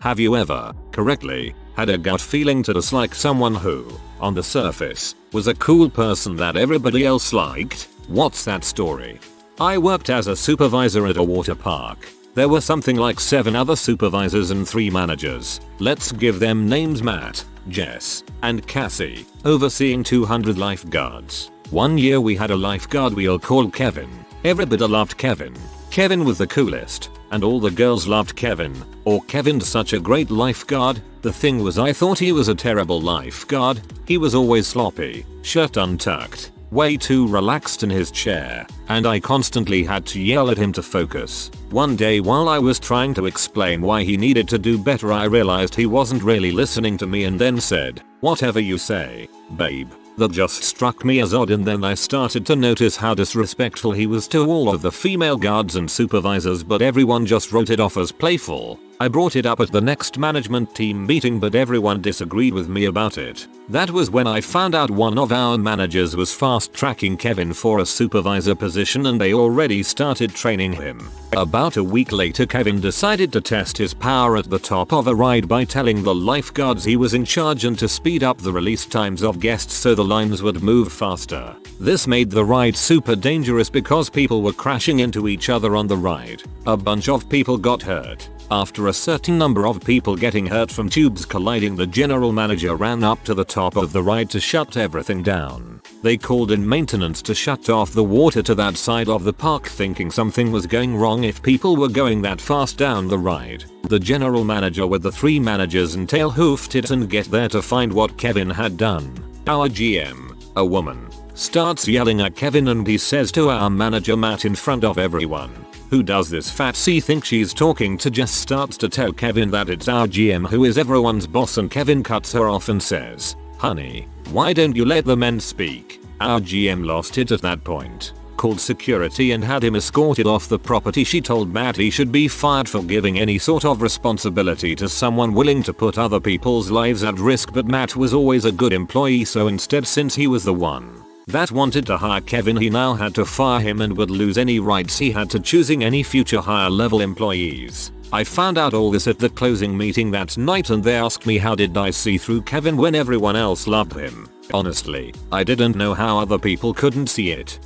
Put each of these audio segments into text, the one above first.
Have you ever, correctly, had a gut feeling to dislike someone who, on the surface, was a cool person that everybody else liked? What's that story? I worked as a supervisor at a water park. There were something like 7 other supervisors and 3 managers. Let's give them names: Matt, Jess, and Cassie, overseeing 200 lifeguards. One year we had a lifeguard we'll call Kevin. Everybody loved Kevin. Kevin was the coolest, and all the girls loved Kevin. Or Kevin's such a great lifeguard. The thing was, I thought he was a terrible lifeguard. He was always sloppy, shirt untucked, way too relaxed in his chair, and I constantly had to yell at him to focus. One day while I was trying to explain why he needed to do better, I realized he wasn't really listening to me and then said, "Whatever you say, babe." That just struck me as odd, and then I started to notice how disrespectful he was to all of the female guards and supervisors, but everyone just wrote it off as playful. I brought it up at the next management team meeting, but everyone disagreed with me about it. That was when I found out one of our managers was fast tracking Kevin for a supervisor position, and they already started training him. About a week later, Kevin decided to test his power at the top of a ride by telling the lifeguards he was in charge and to speed up the release times of guests so the lines would move faster. This made the ride super dangerous because people were crashing into each other on the ride. A bunch of people got hurt. After a certain number of people getting hurt from tubes colliding, the general manager ran up to the top of the ride to shut everything down. They called in maintenance to shut off the water to that side of the park, thinking something was going wrong if people were going that fast down the ride. The general manager with the 3 managers and tail hoofed it and get there to find what Kevin had done. Our GM, a woman, starts yelling at Kevin, and he says to our manager Matt in front of everyone, "Who does this fat C think she's talking to?" Jess starts to tell Kevin that it's our GM who is everyone's boss, and Kevin cuts her off and says, "Honey, why don't you let the men speak?" Our GM lost it at that point, called security and had him escorted off the property. She told Matt he should be fired for giving any sort of responsibility to someone willing to put other people's lives at risk, but Matt was always a good employee, so instead, since he was the one that wanted to hire Kevin, he now had to fire him and would lose any rights he had to choosing any future higher level employees. I found out all this at the closing meeting that night, and they asked me how did I see through Kevin when everyone else loved him. Honestly, I didn't know how other people couldn't see it.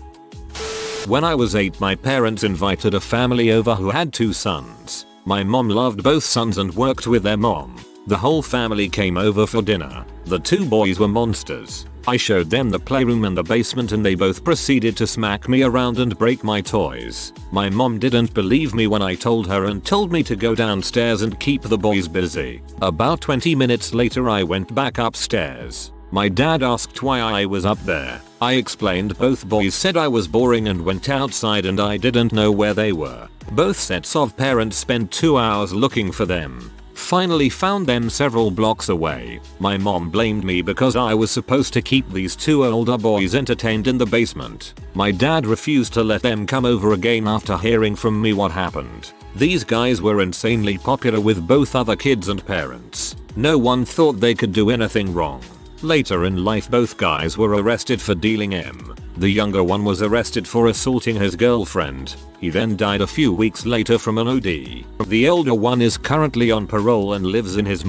When I was 8, my parents invited a family over who had 2 sons. My mom loved both sons and worked with their mom. The whole family came over for dinner. The 2 boys were monsters. I showed them the playroom and the basement, and they both proceeded to smack me around and break my toys. My mom didn't believe me when I told her and told me to go downstairs and keep the boys busy. About 20 minutes later, I went back upstairs. My dad asked why I was up there. I explained both boys said I was boring and went outside, and I didn't know where they were. Both sets of parents spent 2 hours looking for them. Finally found them several blocks away. My mom blamed me because I was supposed to keep these 2 older boys entertained in the basement. My dad refused to let them come over again after hearing from me what happened. These guys were insanely popular with both other kids and parents. No one thought they could do anything wrong. Later in life, both guys were arrested for dealing M. The younger one was arrested for assaulting his girlfriend. He then died a few weeks later from an OD. The older one is currently on parole and lives in his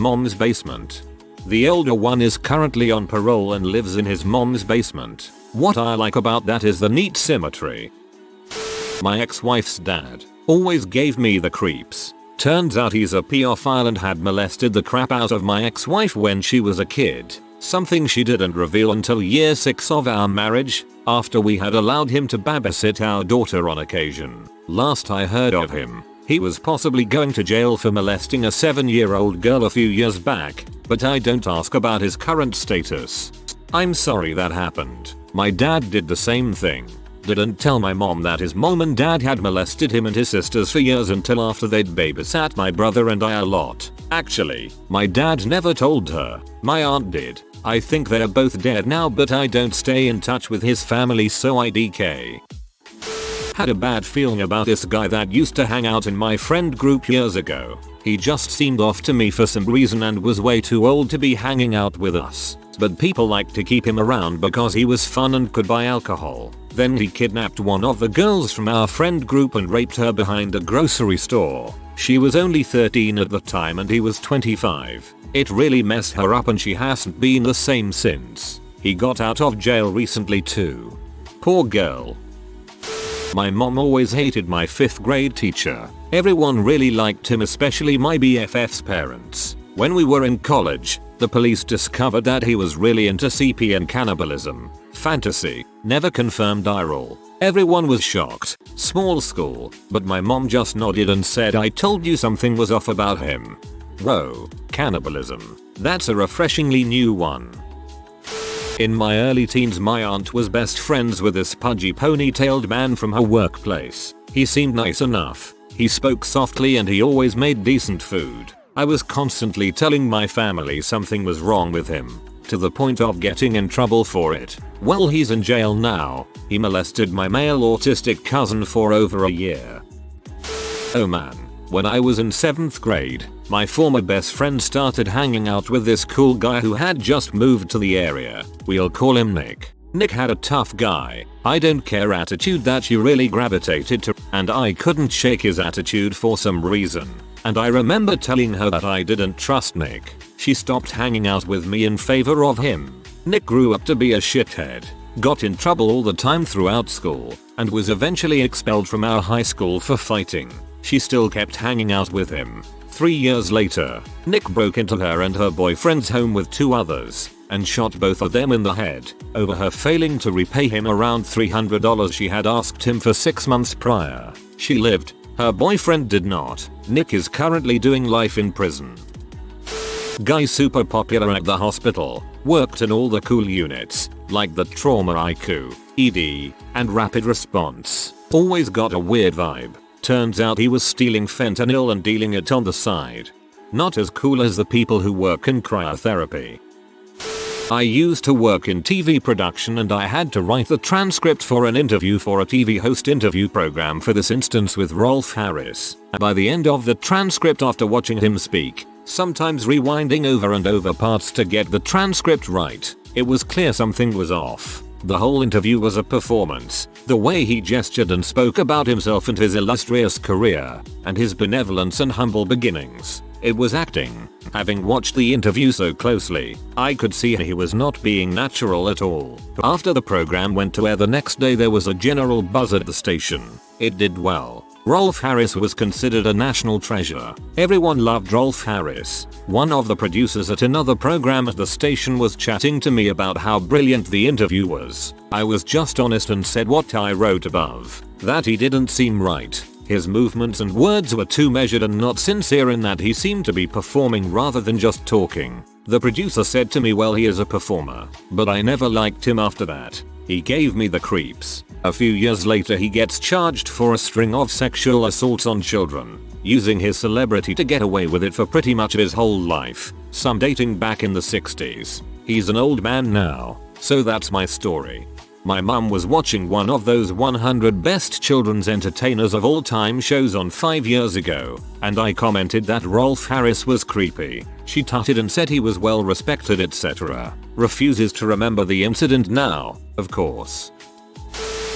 mom's basement. What I like about that is the neat symmetry. My ex-wife's dad always gave me the creeps. Turns out he's a pedophile and had molested the crap out of my ex-wife when she was a kid. Something she didn't reveal until year 6 of our marriage, after we had allowed him to babysit our daughter on occasion. Last I heard of him, he was possibly going to jail for molesting a 7-year-old girl a few years back, but I don't ask about his current status. I'm sorry that happened. My dad did the same thing. Didn't tell my mom that his mom and dad had molested him and his sisters for years until after they'd babysat my brother and I a lot. Actually, my dad never told her. My aunt did. I think they're both dead now, but I don't stay in touch with his family, so I DK. Had a bad feeling about this guy that used to hang out in my friend group years ago. He just seemed off to me for some reason and was way too old to be hanging out with us. but people liked to keep him around because he was fun and could buy alcohol. Then he kidnapped one of the girls from our friend group and raped her behind a grocery store. She was only 13 at the time and he was 25. It really messed her up and she hasn't been the same since. He got out of jail recently too. Poor girl. My mom always hated my 5th grade teacher. Everyone really liked him, especially my BFF's parents. When we were in college, the police discovered that he was really into CP and cannibalism. Fantasy. Never confirmed IRL. Everyone was shocked. Small school, but my mom just nodded and said, "I told you something was off about him." Whoa, cannibalism. That's a refreshingly new one. In my early teens, my aunt was best friends with this pudgy ponytailed man from her workplace. He seemed nice enough. He spoke softly and he always made decent food. I was constantly telling my family something was wrong with him, to the point of getting in trouble for it. Well, he's in jail now. He molested my male autistic cousin for over a year. Oh man. When I was in 7th grade, my former best friend started hanging out with this cool guy who had just moved to the area. We'll call him Nick. Nick had a tough guy, I don't care attitude that you really gravitated to, and I couldn't shake his attitude for some reason. And I remember telling her that I didn't trust Nick. She stopped hanging out with me in favor of him. Nick grew up to be a shithead, got in trouble all the time throughout school, and was eventually expelled from our high school for fighting. She still kept hanging out with him. 3 years later, Nick broke into her and her boyfriend's home with 2 others and shot both of them in the head over her failing to repay him around $300 she had asked him for 6 months prior. She lived. Her boyfriend did not. Nick is currently doing life in prison. Guy super popular at the hospital, worked in all the cool units, like the trauma IQ, ED, and rapid response. Always got a weird vibe. Turns out he was stealing fentanyl and dealing it on the side. Not as cool as the people who work in cryotherapy. I used to work in TV production and I had to write the transcript for an interview for a TV host interview program, for this instance with Rolf Harris. And by the end of the transcript, after watching him speak, sometimes rewinding over and over parts to get the transcript right, it was clear something was off. The whole interview was a performance. The way he gestured and spoke about himself and his illustrious career, and his benevolence and humble beginnings. It was acting. Having watched the interview so closely, I could see he was not being natural at all. After the program went to air the next day, there was a general buzz at the station. It did well. Rolf Harris was considered a national treasure. Everyone loved Rolf Harris. One of the producers at another program at the station was chatting to me about how brilliant the interview was. I was just honest and said what I wrote above, that he didn't seem right. His movements and words were too measured and not sincere, in that he seemed to be performing rather than just talking. The producer said to me, well, he is a performer, but I never liked him after that. He gave me the creeps. A few years later, he gets charged for a string of sexual assaults on children, using his celebrity to get away with it for pretty much his whole life, some dating back in the 60s. He's an old man now, so that's my story. My mum was watching one of those 100 best children's entertainers of all time shows on 5 years ago, and I commented that Rolf Harris was creepy. She tutted and said he was well respected, etc. Refuses to remember the incident now, of course.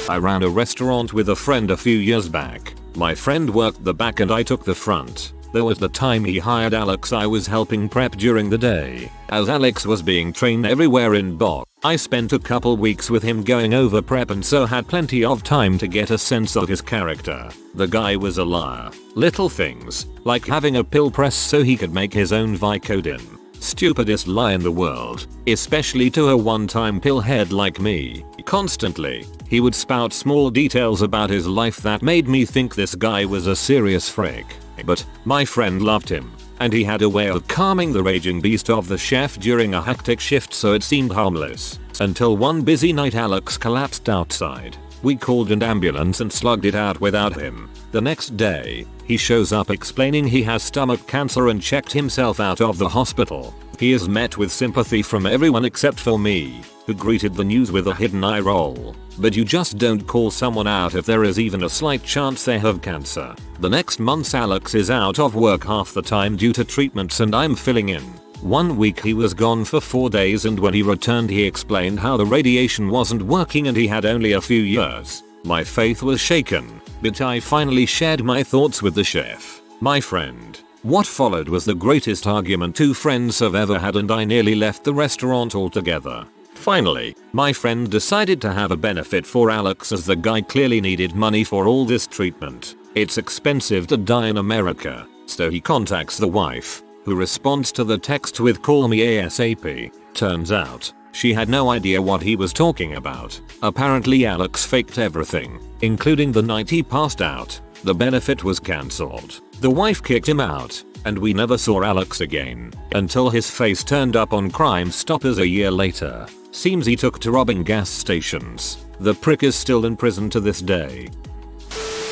I ran a restaurant with a friend a few years back. My friend worked the back and I took the front. There was the time he hired Alex. I was helping prep during the day, as Alex was being trained everywhere in Bot. I spent a couple weeks with him going over prep and so had plenty of time to get a sense of his character. The guy was a liar. Little things, like having a pill press so he could make his own Vicodin. Stupidest lie in the world, especially to a one-time pillhead like me. Constantly, he would spout small details about his life that made me think this guy was a serious freak. But my friend loved him, and he had a way of calming the raging beast of the chef during a hectic shift, so it seemed harmless. Until one busy night Alex collapsed outside. We called an ambulance and slugged it out without him. The next day, he shows up explaining he has stomach cancer and checked himself out of the hospital. He is met with sympathy from everyone except for me, who greeted the news with a hidden eye roll. But you just don't call someone out if there is even a slight chance they have cancer. The next month Alex is out of work half the time due to treatments and I'm filling in. One week he was gone for 4 days, and when he returned he explained how the radiation wasn't working and he had only a few years. My faith was shaken, but I finally shared my thoughts with the chef, my friend. What followed was the greatest argument two friends have ever had, and I nearly left the restaurant altogether. Finally, my friend decided to have a benefit for Alex, as the guy clearly needed money for all this treatment. It's expensive to die in America, so he contacts the wife, who responds to the text with "call me ASAP." Turns out, she had no idea what he was talking about. Apparently Alex faked everything, including the night he passed out. The benefit was cancelled. The wife kicked him out, and we never saw Alex again, until his face turned up on Crime Stoppers a year later. Seems he took to robbing gas stations. The prick is still in prison to this day.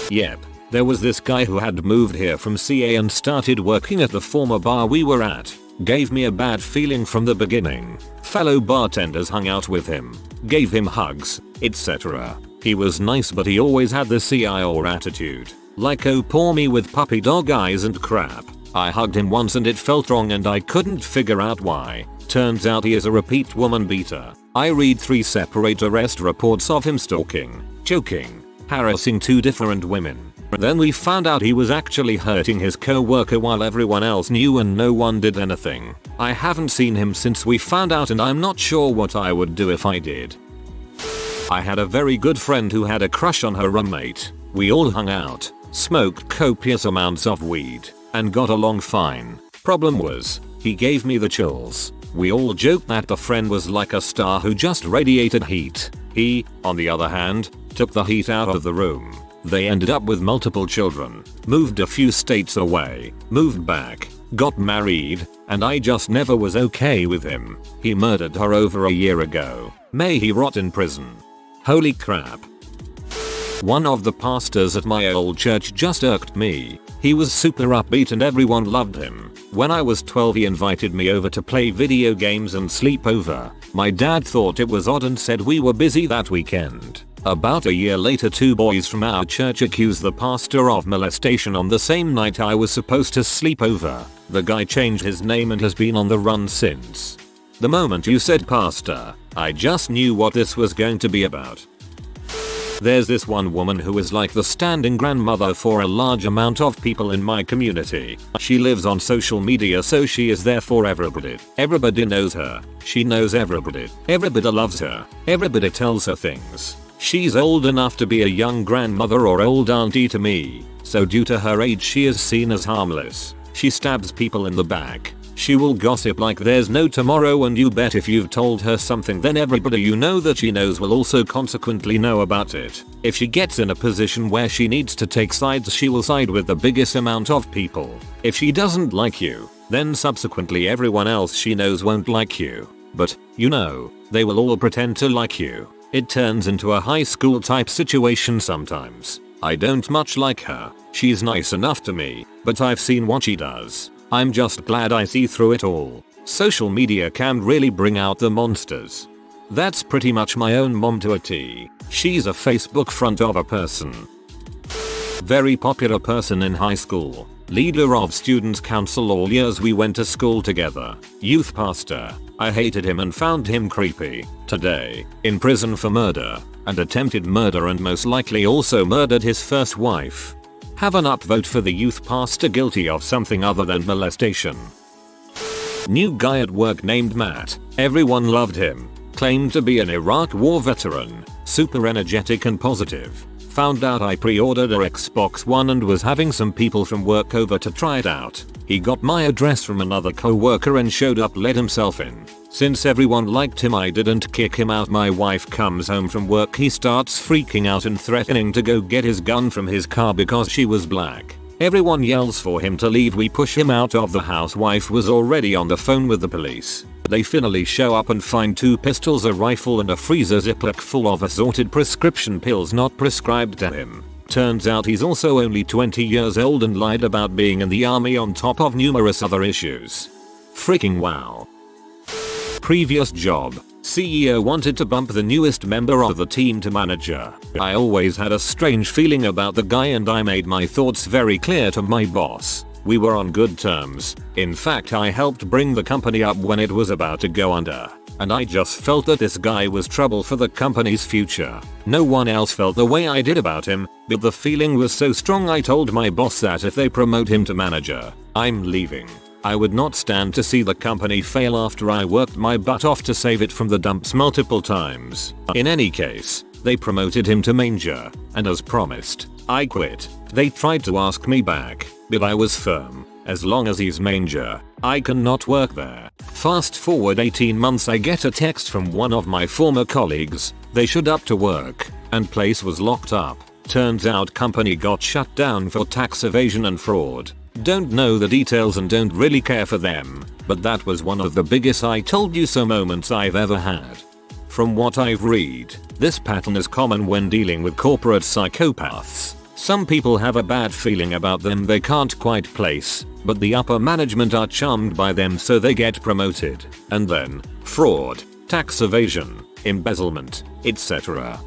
Yep. There was this guy who had moved here from CA and started working at the former bar we were at. Gave me a bad feeling from the beginning. Fellow bartenders hung out with him, gave him hugs, etc. He was nice, but he always had the CIO attitude. Like, oh poor me with puppy dog eyes and crap. I hugged him once and it felt wrong and I couldn't figure out why. Turns out he is a repeat woman beater. I read 3 separate arrest reports of him stalking, choking, harassing 2 different women. Then we found out he was actually hurting his coworker while everyone else knew and no one did anything. I haven't seen him since we found out, and I'm not sure what I would do if I did. I had a very good friend who had a crush on her roommate. We all hung out, smoked copious amounts of weed, and got along fine. Problem was, he gave me the chills. We all joked that the friend was like a star who just radiated heat. He, on the other hand, took the heat out of the room. They ended up with multiple children, moved a few states away, moved back, got married, and I just never was okay with him. He murdered her over a year ago. May he rot in prison. Holy crap. One of the pastors at my old church just irked me. He was super upbeat and everyone loved him. When I was 12 he invited me over to play video games and sleep over. My dad thought it was odd and said we were busy that weekend. About a year later 2 boys from our church accused the pastor of molestation on the same night I was supposed to sleep over. The guy changed his name and has been on the run since. The moment you said pastor, I just knew what this was going to be about. There's this one woman who is like the standing grandmother for a large amount of people in my community. She lives on social media, so she is there for everybody. Everybody knows her. She knows everybody. Everybody loves her. Everybody tells her things. She's old enough to be a young grandmother or old auntie to me, so due to her age she is seen as harmless. She stabs people in the back. She will gossip like there's no tomorrow, and you bet if you've told her something then everybody you know that she knows will also consequently know about it. If she gets in a position where she needs to take sides, she will side with the biggest amount of people. If she doesn't like you, then subsequently everyone else she knows won't like you. But, you know, they will all pretend to like you. It turns into a high school type situation sometimes. I don't much like her. She's nice enough to me, but I've seen what she does. I'm just glad I see through it all. Social media can really bring out the monsters. That's pretty much my own mom to a T. She's a Facebook front of a person. Very popular person in high school. Leader of students council all years we went to school together. Youth pastor. I hated him and found him creepy. Today, in prison for murder and attempted murder, and most likely also murdered his first wife. Have an upvote for the youth pastor guilty of something other than molestation. New guy at work named Matt. Everyone loved him. Claimed to be an Iraq war veteran. Super energetic and positive. Found out I pre-ordered a Xbox One and was having some people from work over to try it out. He got my address from another coworker and showed up, let himself in. Since everyone liked him I didn't kick him out. My wife comes home from work, he starts freaking out and threatening to go get his gun from his car because she was black. Everyone yells for him to leave. We push him out of the house. Wife was already on the phone with the police. They finally show up and find 2 pistols, a rifle and a freezer Ziploc full of assorted prescription pills not prescribed to him. Turns out he's also only 20 years old and lied about being in the army on top of numerous other issues. Freaking wow. Previous job. CEO wanted to bump the newest member of the team to manager. I always had a strange feeling about the guy and I made my thoughts very clear to my boss. We were on good terms. In fact, I helped bring the company up when it was about to go under. And I just felt that this guy was trouble for the company's future. No one else felt the way I did about him, but the feeling was so strong I told my boss that if they promote him to manager, I'm leaving. I would not stand to see the company fail after I worked my butt off to save it from the dumps multiple times. In any case, they promoted him to manager, and as promised, I quit. They tried to ask me back, but I was firm. As long as he's manager, I cannot work there. Fast forward 18 months, I get a text from one of my former colleagues. They showed up to work, and place was locked up. Turns out company got shut down for tax evasion and fraud. Don't know the details and don't really care for them, but that was one of the biggest I told you so moments I've ever had. From what I've read, this pattern is common when dealing with corporate psychopaths. Some people have a bad feeling about them they can't quite place, but the upper management are charmed by them so they get promoted. And then, fraud, tax evasion, embezzlement, etc.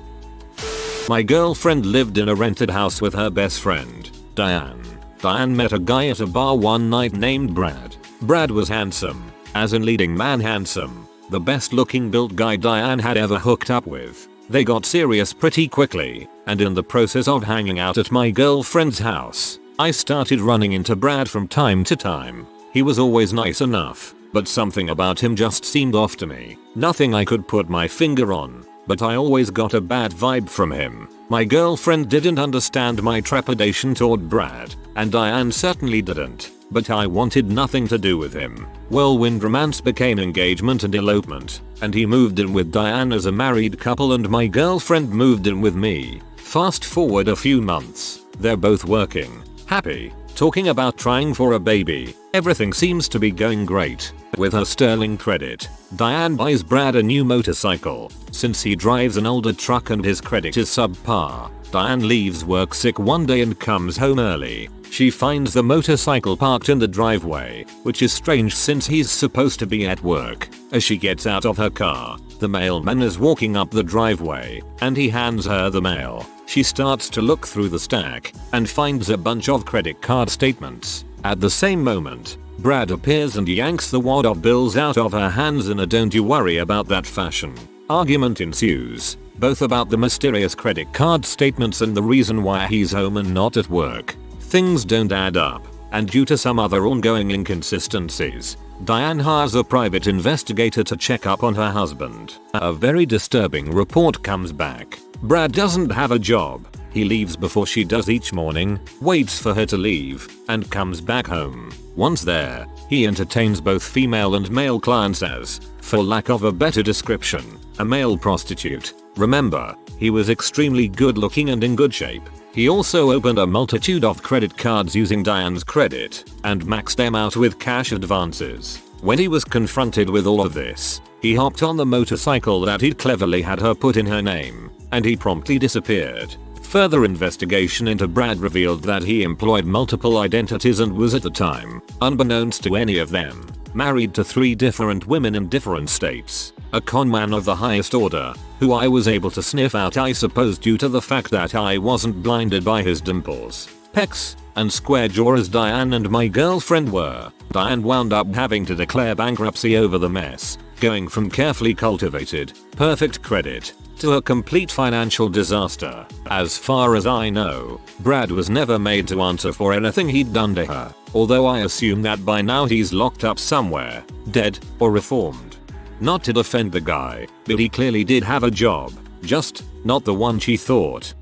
My girlfriend lived in a rented house with her best friend, Diane. Diane met a guy at a bar one night named Brad. Brad was handsome, as in leading man handsome, the best looking built guy Diane had ever hooked up with. They got serious pretty quickly, and in the process of hanging out at my girlfriend's house, I started running into Brad from time to time. He was always nice enough, but something about him just seemed off to me. Nothing I could put my finger on, but I always got a bad vibe from him. My girlfriend didn't understand my trepidation toward Brad, and Diane certainly didn't, but I wanted nothing to do with him. Whirlwind romance became engagement and elopement, and he moved in with Diane as a married couple and my girlfriend moved in with me. Fast forward a few months, they're both working, happy, talking about trying for a baby. Everything seems to be going great. With her sterling credit, Diane buys Brad a new motorcycle. Since he drives an older truck and his credit is subpar, Diane leaves work sick one day and comes home early. She finds the motorcycle parked in the driveway, which is strange since he's supposed to be at work. As she gets out of her car, the mailman is walking up the driveway, and he hands her the mail. She starts to look through the stack, and finds a bunch of credit card statements. At the same moment, Brad appears and yanks the wad of bills out of her hands in a don't you worry about that fashion. Argument ensues, both about the mysterious credit card statements and the reason why he's home and not at work. Things don't add up, and due to some other ongoing inconsistencies, Diane hires a private investigator to check up on her husband. A very disturbing report comes back. Brad doesn't have a job. He leaves before she does each morning, waits for her to leave, and comes back home. Once there, he entertains both female and male clients as, for lack of a better description, a male prostitute. Remember, he was extremely good looking and in good shape. He also opened a multitude of credit cards using Diane's credit, and maxed them out with cash advances. When he was confronted with all of this, he hopped on the motorcycle that he'd cleverly had her put in her name, and he promptly disappeared. Further investigation into Brad revealed that he employed multiple identities and was at the time, unbeknownst to any of them, married to 3 different women in different states. A conman of the highest order, who I was able to sniff out I suppose due to the fact that I wasn't blinded by his dimples, pecs, and square jaw as Diane and my girlfriend were. Diane wound up having to declare bankruptcy over the mess, going from carefully cultivated, perfect credit, to a complete financial disaster. As far as I know, Brad was never made to answer for anything he'd done to her, although I assume that by now he's locked up somewhere, dead, or reformed. Not to defend the guy, but he clearly did have a job, just not the one she thought.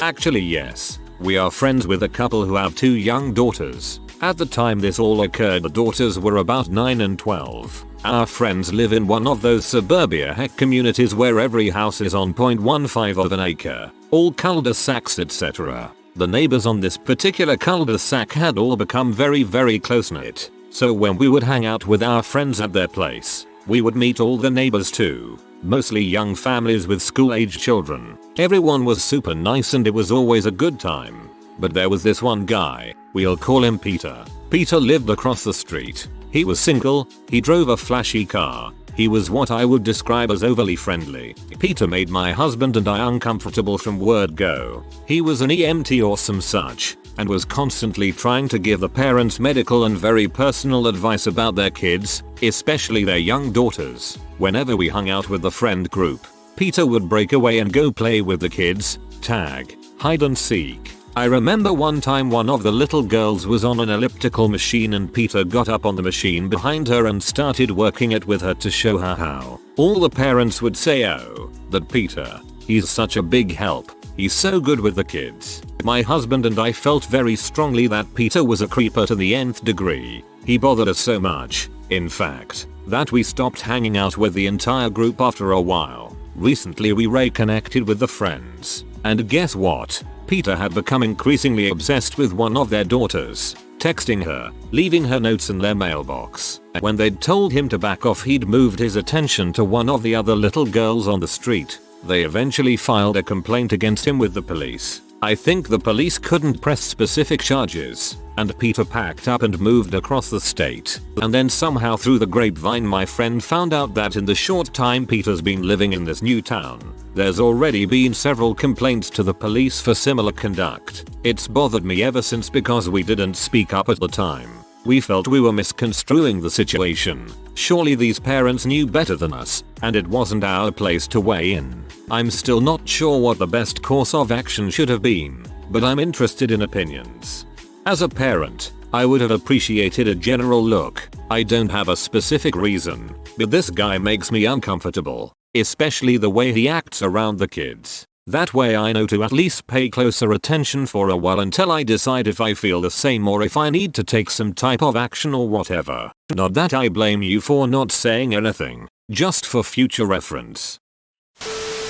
Actually yes, we are friends with a couple who have 2 young daughters. At the time this all occurred the daughters were about 9 and 12. Our friends live in one of those suburbia heck communities where every house is on 0.15 of an acre, all cul-de-sacs etc. The neighbors on this particular cul-de-sac had all become very close-knit, so when we would hang out with our friends at their place, we would meet all the neighbors too, mostly young families with school-aged children. Everyone was super nice and it was always a good time. But there was this one guy, we'll call him Peter. Peter lived across the street. He was single, he drove a flashy car, he was what I would describe as overly friendly. Peter made my husband and I uncomfortable from word go. He was an EMT or some such, and was constantly trying to give the parents medical and very personal advice about their kids, especially their young daughters. Whenever we hung out with the friend group, Peter would break away and go play with the kids, tag, hide and seek. I remember one time one of the little girls was on an elliptical machine and Peter got up on the machine behind her and started working it with her to show her how. All the parents would say, "Oh, that Peter. He's such a big help. He's so good with the kids." My husband and I felt very strongly that Peter was a creeper to the nth degree. He bothered us so much, in fact, that we stopped hanging out with the entire group after a while. Recently we reconnected with the friends, and guess what? Peter had become increasingly obsessed with one of their daughters, texting her, leaving her notes in their mailbox. When they'd told him to back off, he'd moved his attention to one of the other little girls on the street. They eventually filed a complaint against him with the police. I think the police couldn't press specific charges, and Peter packed up and moved across the state. And then somehow through the grapevine my friend found out that in the short time Peter's been living in this new town, there's already been several complaints to the police for similar conduct. It's bothered me ever since because we didn't speak up at the time. We felt we were misconstruing the situation. Surely these parents knew better than us, and it wasn't our place to weigh in. I'm still not sure what the best course of action should have been, but I'm interested in opinions. As a parent, I would have appreciated a general look. I don't have a specific reason, but this guy makes me uncomfortable, especially the way he acts around the kids. That way I know to at least pay closer attention for a while until I decide if I feel the same or if I need to take some type of action or whatever. Not that I blame you for not saying anything, just for future reference.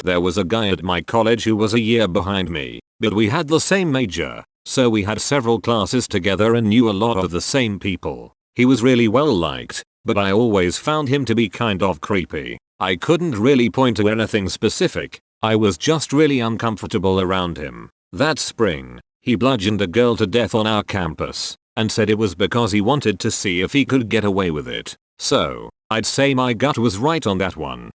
There was a guy at my college who was a year behind me, but we had the same major, so we had several classes together and knew a lot of the same people. He was really well liked, but I always found him to be kind of creepy. I couldn't really point to anything specific. I was just really uncomfortable around him. That spring, he bludgeoned a girl to death on our campus, and said it was because he wanted to see if he could get away with it. So, I'd say my gut was right on that one.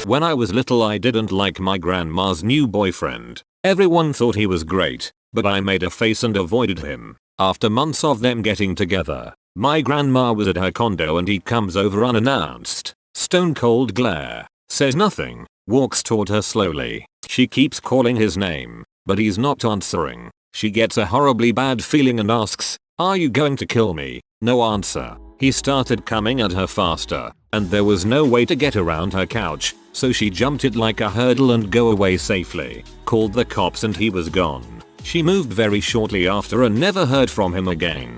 When I was little I didn't like my grandma's new boyfriend. Everyone thought he was great, but I made a face and avoided him. After months of them getting together, my grandma was at her condo and he comes over unannounced. Stone cold glare. Says nothing. Walks toward her slowly. She keeps calling his name, but he's not answering. She gets a horribly bad feeling and asks, "Are you going to kill me?" No answer. He started coming at her faster, and there was no way to get around her couch, so she jumped it like a hurdle and go away safely. Called the cops and he was gone. She moved very shortly after and never heard from him again.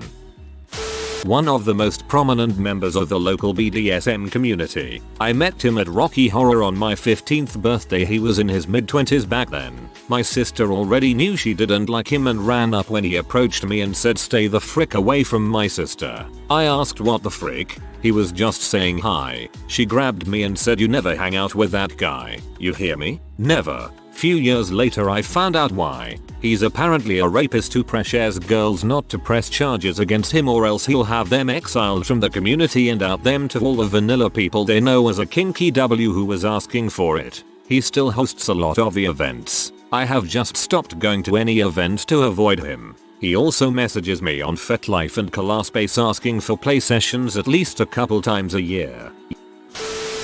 One of the most prominent members of the local BDSM community. I met him at Rocky Horror on my 15th birthday. He was in his mid-20s back then. My sister already knew she didn't like him and ran up when he approached me and said, "Stay the frick away from my sister." I asked what the frick. He was just saying hi. She grabbed me and said, "You never hang out with that guy. You hear me? Never." Few years later I found out why. He's apparently a rapist who pressures girls not to press charges against him or else he'll have them exiled from the community and out them to all the vanilla people they know as a kinky W who was asking for it. He still hosts a lot of the events. I have just stopped going to any event to avoid him. He also messages me on FetLife and Classmate asking for play sessions at least a couple times a year.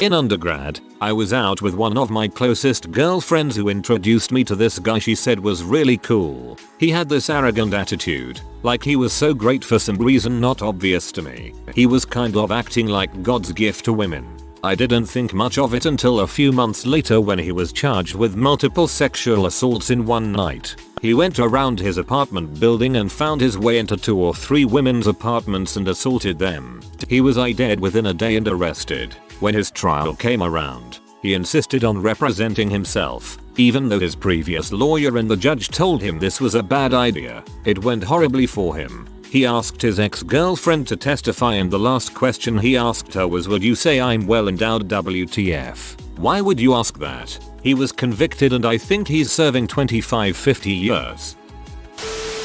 In undergrad, I was out with one of my closest girlfriends who introduced me to this guy she said was really cool. He had this arrogant attitude, like he was so great for some reason not obvious to me. He was kind of acting like God's gift to women. I didn't think much of it until a few months later when he was charged with multiple sexual assaults in one night. He went around his apartment building and found his way into 2 or 3 women's apartments and assaulted them. He was dead within a day and arrested. When his trial came around, he insisted on representing himself, even though his previous lawyer and the judge told him this was a bad idea. It went horribly for him. He asked his ex-girlfriend to testify and the last question he asked her was, "Would you say I'm well endowed WTF? Why would you ask that?" He was convicted and I think he's serving 25-50 years.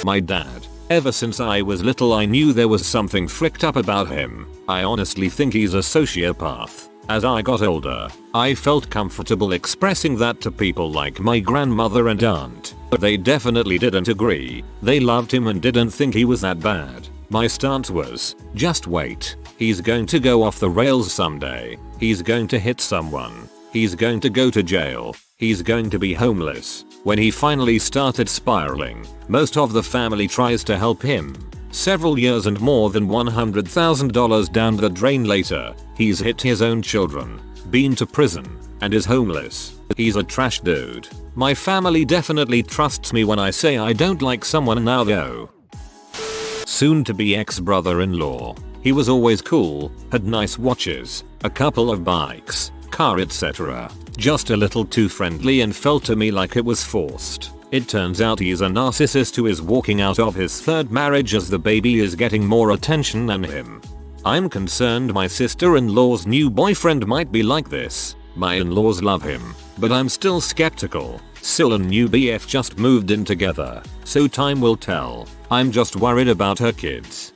My dad. Ever since I was little I knew there was something fricked up about him. I honestly think he's a sociopath. As I got older, I felt comfortable expressing that to people like my grandmother and aunt. They definitely didn't agree. They loved him and didn't think he was that bad. My stance was, just wait. He's going to go off the rails someday. He's going to hit someone. He's going to go to jail. He's going to be homeless. When he finally started spiraling, most of the family tries to help him. Several years and more than $100,000 down the drain later, he's hit his own children, been to prison, and is homeless. He's a trash dude. My family definitely trusts me when I say I don't like someone now though. Soon to be ex-brother-in-law. He was always cool, had nice watches, a couple of bikes, car etc. Just a little too friendly and felt to me like it was forced. It turns out he's a narcissist who is walking out of his third marriage as the baby is getting more attention than him. I'm concerned my sister-in-law's new boyfriend might be like this. My in-laws love him, but I'm still skeptical. Sil and new BF just moved in together, so time will tell. I'm just worried about her kids.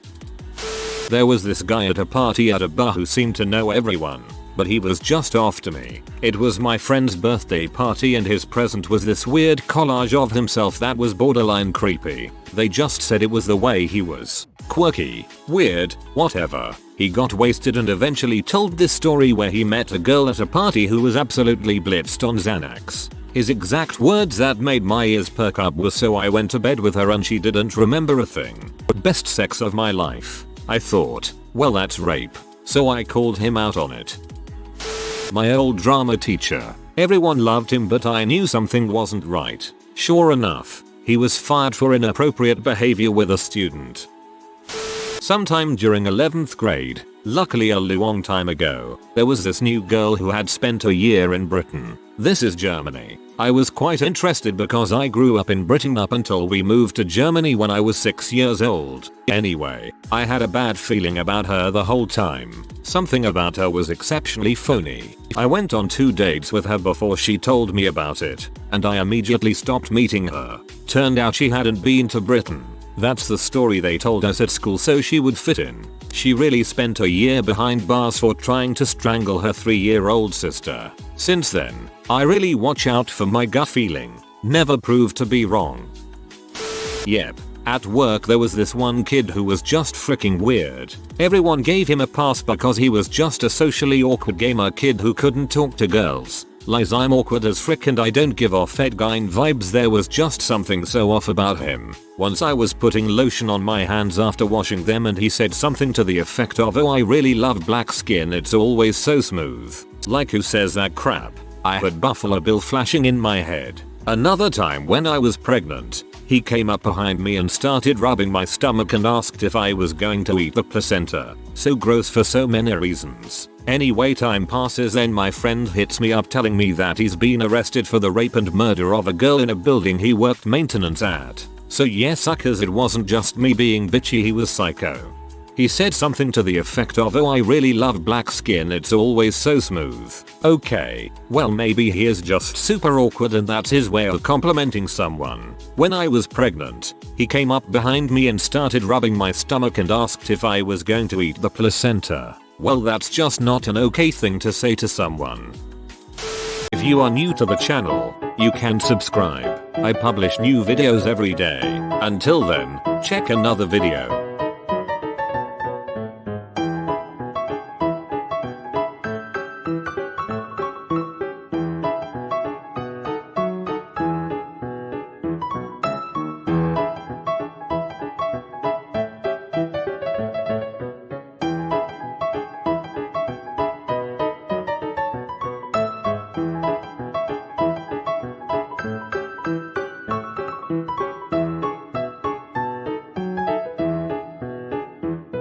There was this guy at a party at a bar who seemed to know everyone, but he was just after me. It was my friend's birthday party and his present was this weird collage of himself that was borderline creepy. They just said it was the way he was. Quirky, weird, whatever. He got wasted and eventually told this story where he met a girl at a party who was absolutely blitzed on Xanax. His exact words that made my ears perk up were, so I went to bed with her and she didn't remember a thing. Best sex of my life. I thought, well that's rape. So I called him out on it. My old drama teacher. Everyone loved him but I knew something wasn't right. Sure enough, he was fired for inappropriate behavior with a student. Sometime during 11th grade, luckily a long time ago, there was this new girl who had spent a year in Britain. This is Germany. I was quite interested because I grew up in Britain up until we moved to Germany when I was 6 years old. Anyway, I had a bad feeling about her the whole time. Something about her was exceptionally phony. I went on 2 dates with her before she told me about it, and I immediately stopped meeting her. Turned out she hadn't been to Britain. That's the story they told us at school so she would fit in. She really spent a year behind bars for trying to strangle her 3-year-old sister. Since then, I really watch out for my gut feeling. Never proved to be wrong. Yep. At work there was this one kid who was just freaking weird. Everyone gave him a pass because he was just a socially awkward gamer kid who couldn't talk to girls. Lies, I'm awkward as frick and I don't give off Ed Gein vibes. There was just something so off about him. Once I was putting lotion on my hands after washing them and he said something to the effect of, "Oh, I really love black skin, it's always so smooth." Like, who says that crap? I had Buffalo Bill flashing in my head. Another time when I was pregnant, he came up behind me and started rubbing my stomach and asked if I was going to eat the placenta. So gross for so many reasons. Anyway, time passes, then my friend hits me up telling me that he's been arrested for the rape and murder of a girl in a building he worked maintenance at. So yes, suckers, it wasn't just me being bitchy, he was psycho. He said something to the effect of, "Oh, I really love black skin, it's always so smooth." Okay, well maybe he is just super awkward and that's his way of complimenting someone. When I was pregnant, he came up behind me and started rubbing my stomach and asked if I was going to eat the placenta. Well, that's just not an okay thing to say to someone. If you are new to the channel, you can subscribe. I publish new videos every day. Until then, check another video.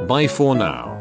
Bye for now.